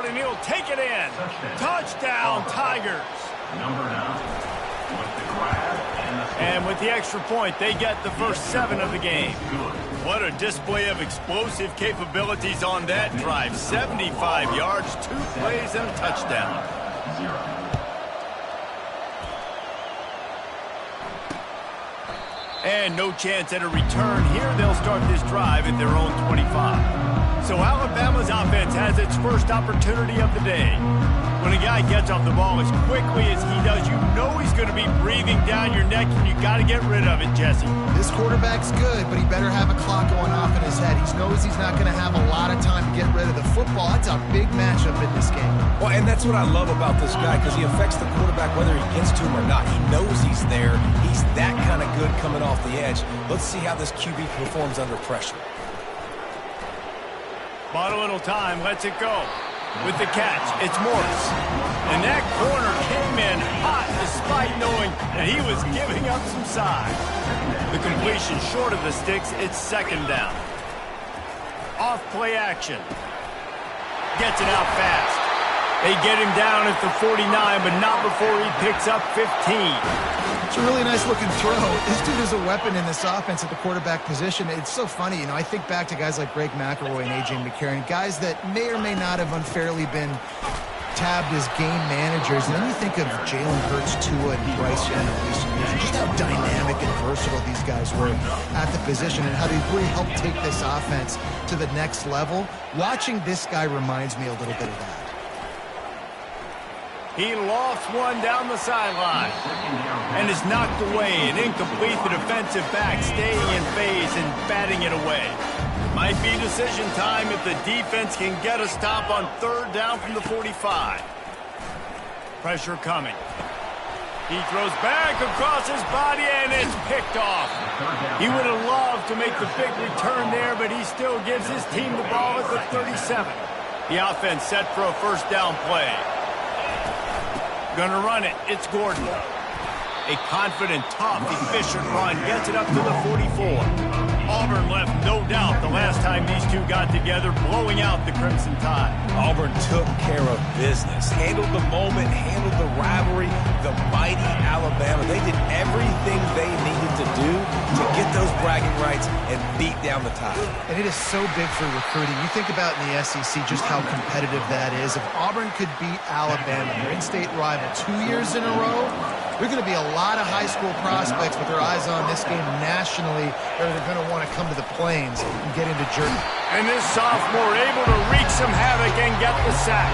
out, and he'll take it in. Touchdown, Tigers. And with the extra point, they get the first 7 of the game. What a display of explosive capabilities on that drive. 75 yards, 2 plays, and a touchdown. And no chance at a return here. They'll start this drive at their own 25. So Alabama's offense has its first opportunity of the day. When a guy gets off the ball as quickly as he does, you know he's going to be breathing down your neck, and you got to get rid of it, Jesse. This quarterback's good, but he better have a clock going off in his head. He knows he's not going to have a lot of time to get rid of the football. That's a big matchup in this game. Well, and that's what I love about this guy, because he affects the quarterback whether he gets to him or not. He knows he's there. He's that kind of good coming off the edge. Let's see how this QB performs under pressure. Bought a little time, lets it go. With the catch, it's Morris. And that corner came in hot despite knowing that he was giving up some size. The completion short of the sticks, it's 2nd down. Off play action. Gets it out fast. They get him down at the 49, but not before he picks up 15. It's a really nice looking throw. This dude is a weapon in this offense at the quarterback position. It's so funny, you know, I think back to guys like Greg McElroy and A.J. McCarron, guys that may or may not have unfairly been tabbed as game managers. And then you think of Jalen Hurts, Tua, and Bryce Young in recent years, just how dynamic and versatile these guys were at the position and how they really helped take this offense to the next level. Watching this guy reminds me a little bit of that. He lofts one down the sideline and is knocked away and incomplete. The defensive back staying in phase and batting it away. Might be decision time if the defense can get a stop on 3rd down from the 45. Pressure coming. He throws back across his body and it's picked off. He would have loved to make the big return there, but he still gives his team the ball at the 37. The offense set for a 1st down play. Gonna run it. It's Gordon. A confident, tough, efficient run gets it up to the 44. Auburn left no doubt the last time these two got together, blowing out the Crimson Tide. Auburn took care of business, handled the moment, handled the rivalry, the mighty Alabama. They did everything they needed to do to get those bragging rights and beat down the Tide. And it is so big for recruiting. You think about in the SEC just how competitive that is. If Auburn could beat Alabama, their in-state rival, 2 years in a row, there are going to be a lot of high school prospects with their eyes on this game nationally, or they're going to want to come to the Plains and get into Jersey. And this sophomore able to wreak some havoc and get the sack.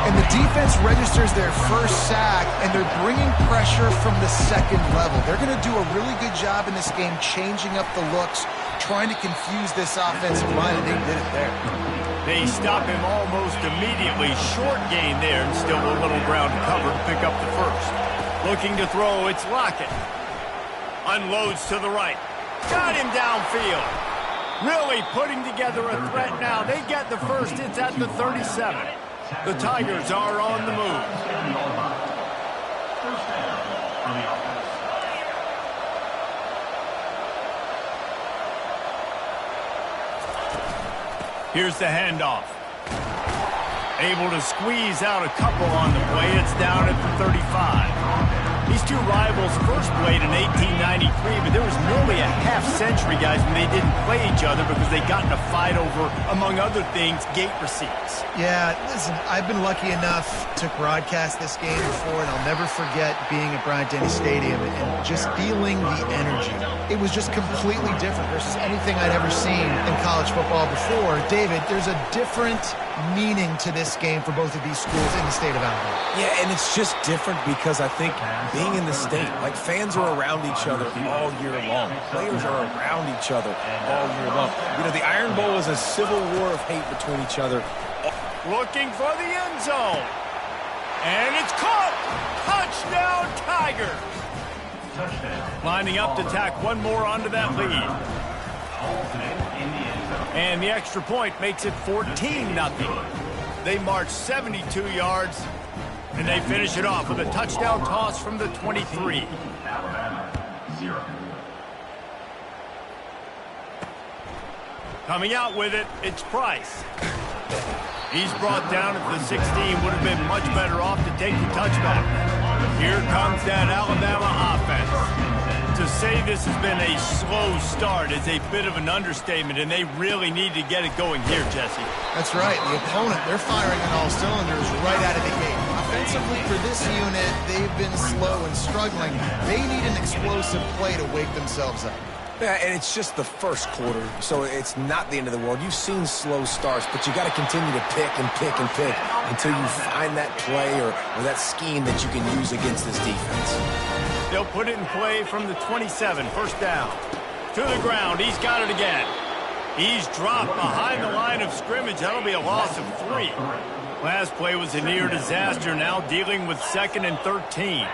And the defense registers their first sack, and they're bringing pressure from the 2nd level. They're going to do a really good job in this game changing up the looks, trying to confuse this offensive line, and they did it there. They stop him almost immediately. Short gain there, and still a little ground to cover to pick up the 1st. Looking to throw, it's Lockett. Unloads to the right. Got him downfield. Really putting together a threat now. They get the 1st. It's at the 37. The Tigers are on the move. Here's the handoff. Able to squeeze out a couple on the play. It's down at the 35. These two rivals first played in 1893, but there was nearly a half-century, guys, when they didn't play each other because they got in a fight over, among other things, gate receipts. Yeah, listen, I've been lucky enough to broadcast this game before, and I'll never forget being at Bryant-Denny Stadium and just feeling the energy. It was just completely different versus anything I'd ever seen in college football before. David, there's a different meaning to this game for both of these schools in the state of Alabama. Yeah, and it's just different because I think being in the state, like fans are around each other all year long. Players are around each other all year long. You know, the Iron Bowl is a civil war of hate between each other. Looking for the end zone. And it's caught. Touchdown, Tigers. Lining up to tack one more onto that lead. And the extra point makes it 14-0. They march 72 yards, and they finish it off with a touchdown toss from the 23. Coming out with it, it's Price. He's brought down at the 16. Would have been much better off to take the touchback. Here comes that Alabama offense. To say this has been a slow start is a bit of an understatement, and they really need to get it going here, Jesse. That's right. The opponent, they're firing on all cylinders right out of the gate. Offensively for this unit, they've been slow and struggling. They need an explosive play to wake themselves up. Yeah, and it's just the first quarter, so it's not the end of the world. You've seen slow starts, but you got to continue to pick and pick and pick until you find that play or that scheme that you can use against this defense. They'll put it in play from the 27, first down. To the ground, he's got it again. He's dropped behind the line of scrimmage. That'll be a loss of 3. Last play was a near disaster, now dealing with 2nd and 13.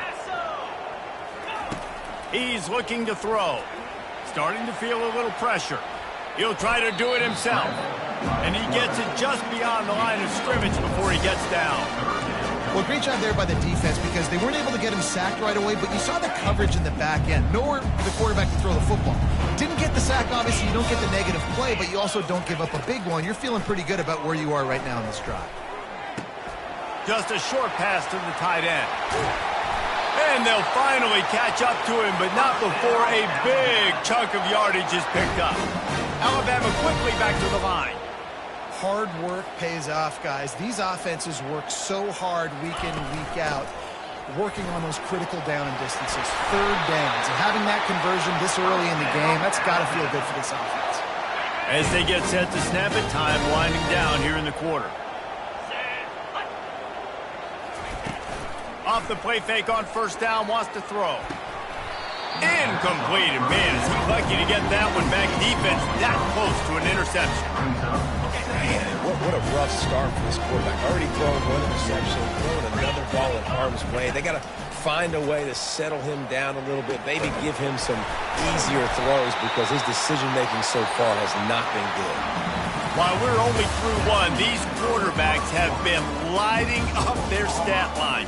He's looking to throw. Starting to feel a little pressure. He'll try to do it himself. And he gets it just beyond the line of scrimmage before he gets down. Well, great job there by the defense because they weren't able to get him sacked right away, but you saw the coverage in the back end. Nowhere for the quarterback to throw the football. Didn't get the sack, obviously. You don't get the negative play, but you also don't give up a big one. You're feeling pretty good about where you are right now in this drive. Just a short pass to the tight end. And they'll finally catch up to him, but not before a big chunk of yardage is picked up. Alabama quickly back to the line. Hard work pays off, guys. These offenses work so hard week in and week out, working on those critical down and distances, 3rd downs. And having that conversion this early in the game, that's got to feel good for this offense. As they get set to snap it, time winding down here in the quarter. Off the play fake on first down, wants to throw. Incomplete, and man, is he lucky to get that one back. Defense that close to an interception. Man, what a rough start for this quarterback. Already throwing 1 interception, throwing another ball in harm's way. They got to find a way to settle him down a little bit, maybe give him some easier throws because his decision-making so far has not been good. While we're only through 1, these quarterbacks have been lighting up their stat line.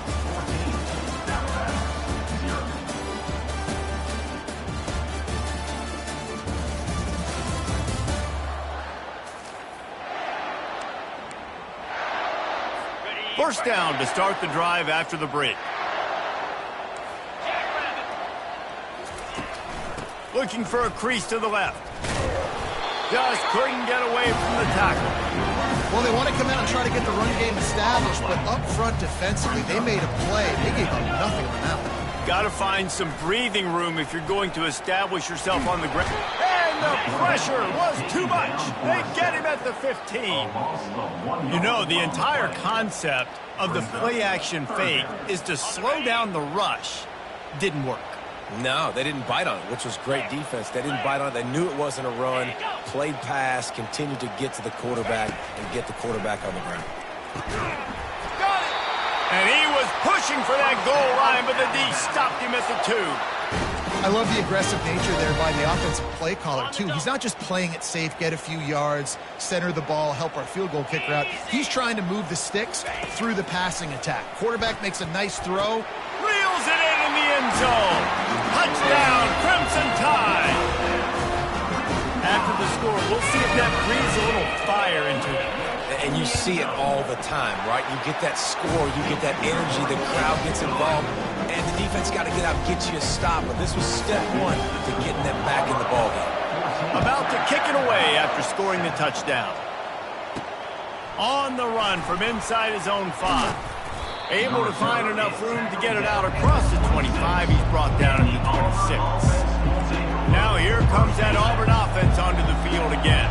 First down to start the drive after the break. Looking for a crease to the left. Just couldn't get away from the tackle. Well, they want to come out and try to get the run game established, but up front defensively, they made a play. They gave up nothing on that one. Got to find some breathing room if you're going to establish yourself on the ground. And the pressure was too much. They get him at the 15. You know, the entire concept of the play-action fake is to slow down the rush. Didn't work. No, they didn't bite on it, which was great defense. They didn't bite on it. They knew it wasn't a run. Played pass, continued to get to the quarterback and get the quarterback on the ground. And he was pushing for that goal line, but the D stopped him at the 2. I love the aggressive nature there by the offensive play caller, too. He's not just playing it safe, get a few yards, center the ball, help our field goal kicker out. He's trying to move the sticks through the passing attack. Quarterback makes a nice throw. Reels it in the end zone. Touchdown, Crimson Tide. After the score, we'll see if that breathes a little fire into it. And you see it all the time, right? You get that score, you get that energy, the crowd gets involved, and the defense got to get out and get you a stop. But this was step 1 to getting them back in the ballgame. About to kick it away after scoring the touchdown. On the run from inside his own 5. Able to find enough room to get it out across the 25. He's brought down at the 26. Now here comes that Auburn offense onto the field again.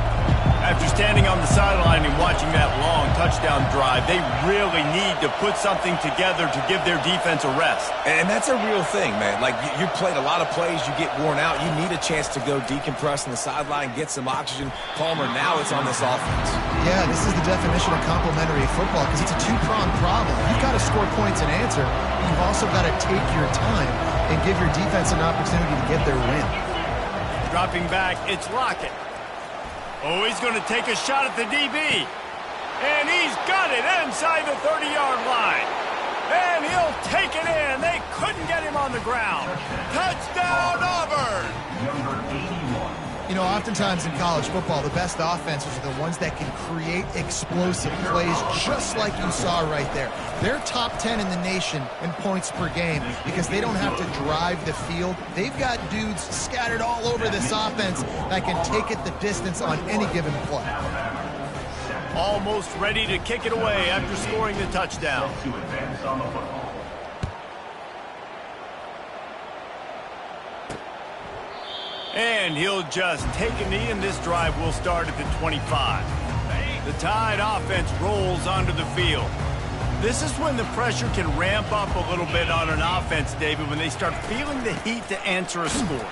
After standing on the sideline and watching that long touchdown drive, they really need to put something together to give their defense a rest. And that's a real thing, man. Like, you played a lot of plays, you get worn out, you need a chance to go decompress on the sideline, get some oxygen. Palmer, now it's on this offense. Yeah, this is the definition of complementary football because it's a 2-pronged problem. You've got to score points and answer, but you've also got to take your time and give your defense an opportunity to get their win. Dropping back, it's Lockett. Oh, he's going to take a shot at the DB. And he's got it inside the 30-yard line. And he'll take it in. They couldn't get him on the ground. Touchdown, Auburn! You know, oftentimes in college football, the best offenses are the ones that can create explosive plays, just like you saw right there. They're top 10 in the nation in points per game because they don't have to drive the field. They've got dudes scattered all over this offense that can take it the distance on any given play. Almost ready to kick it away after scoring the touchdown. And he'll just take a knee, and this drive will start at the 25. The Tide offense rolls onto the field. This is when the pressure can ramp up a little bit on an offense, David, when they start feeling the heat to answer a score.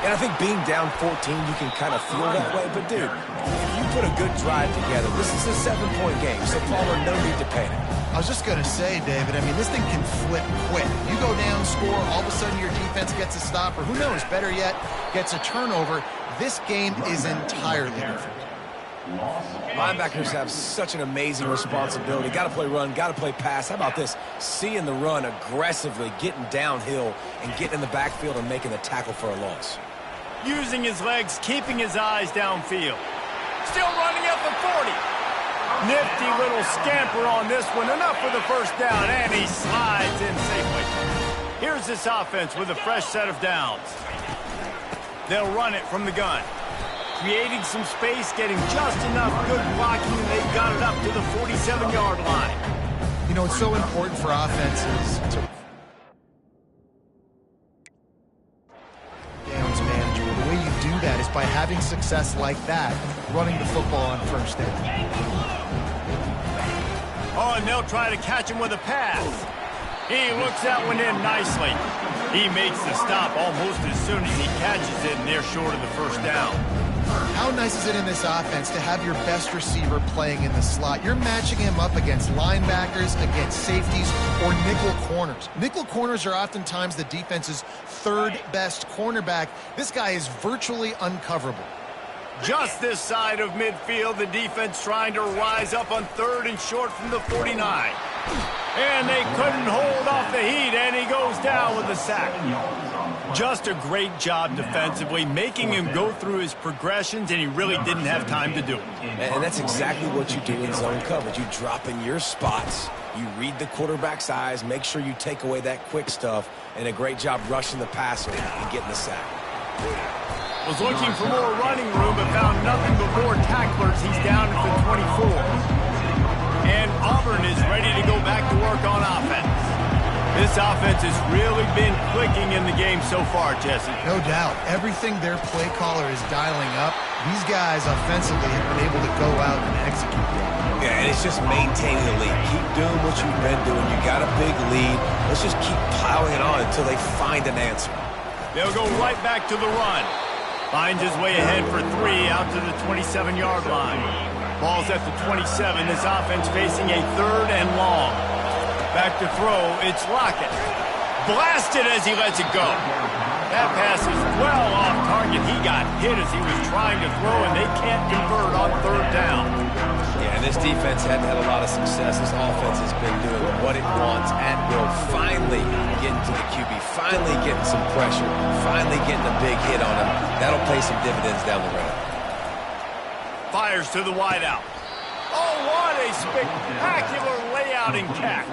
And I think being down 14, you can kind of feel that way. But, dude, if you put a good drive together, this is a 7-point game, so Palmer, no need to panic. I was just going to say, David, I mean, this thing can flip quick. You go down, score, all of a sudden your defense gets a stop, or who knows, better yet, gets a turnover. This game is entirely different. Linebackers have such an amazing responsibility. Got to play run, got to play pass. How about this? Seeing the run aggressively, getting downhill, and getting in the backfield and making the tackle for a loss. Using his legs, keeping his eyes downfield. Still running up the 40. Nifty little scamper on this one. Enough for the first down, and he slides in safely. Here's this offense with a fresh set of downs. They'll run it from the gun. Creating some space, getting just enough good blocking, and they've got it up to the 47-yard line. You know, it's so important for offenses to downs manageable. The way you do that is by having success like that, running the football on first down. Oh, and they'll try to catch him with a pass. He looks that one in nicely. He makes the stop almost as soon as he catches it, and they're short of the first down. How nice is it in this offense to have your best receiver playing in the slot? You're matching him up against linebackers, against safeties, or nickel corners. Nickel corners are oftentimes the defense's third best cornerback. This guy is virtually uncoverable. Just this side of midfield, the defense trying to rise up on 3rd and short from the 49. And they couldn't hold off the heat, and he goes down with a sack. Just a great job defensively, making him go through his progressions, and he really didn't have time to do it. And that's exactly what you do in zone coverage. You drop in your spots, you read the quarterback's eyes, make sure you take away that quick stuff, and a great job rushing the passer and getting the sack. Was looking for more running room, but found nothing but more tacklers. He's down at the 24. And Auburn is ready to go back to work on offense. This offense has really been clicking in the game so far, Jesse. No doubt. Everything their play caller is dialing up, these guys offensively have been able to go out and execute. Yeah, and it's just maintaining the lead. Keep doing what you've been doing. You got a big lead. Let's just keep piling it on until they find an answer. They'll go right back to the run. Finds his way ahead for 3 out to the 27-yard line. Ball's at the 27. This offense facing a 3rd and long. Back to throw, it's Lockett. Blasted as he lets it go. That pass is well off target. He got hit as he was trying to throw, and they can't convert on 3rd down. Yeah, and this defense hadn't had a lot of success. This offense has been doing what it wants at will. Finally getting to the QB, finally getting some pressure, finally getting a big hit on him. That'll pay some dividends down the road. Fires to the wideout. Oh, what a spectacular layout and catch.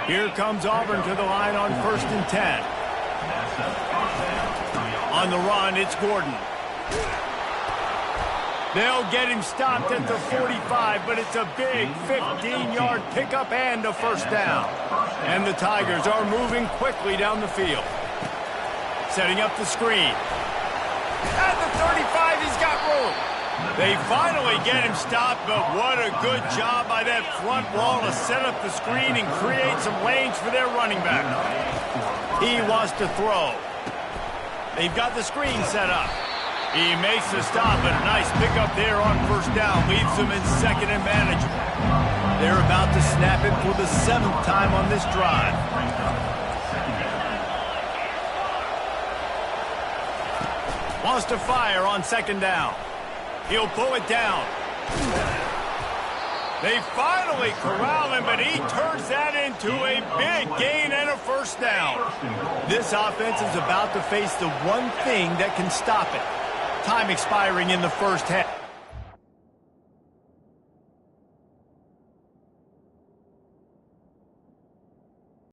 Here comes Auburn to the line on 1st and 10. On the run, it's Gordon. They'll get him stopped at the 45, but it's a big 15-yard pickup and a first down. And the Tigers are moving quickly down the field. Setting up the screen. At the 35, he's got room. They finally get him stopped, but what a good job by that front wall to set up the screen and create some lanes for their running back. He wants to throw. They've got the screen set up. He makes the stop, but a nice pickup there on first down. Leaves them in 2nd and manageable. They're about to snap it for the 7th time on this drive. Wants to fire on 2nd down. He'll pull it down. They finally corral him, but he turns that into a big gain and a first down. This offense is about to face the one thing that can stop it. Time expiring in the first half.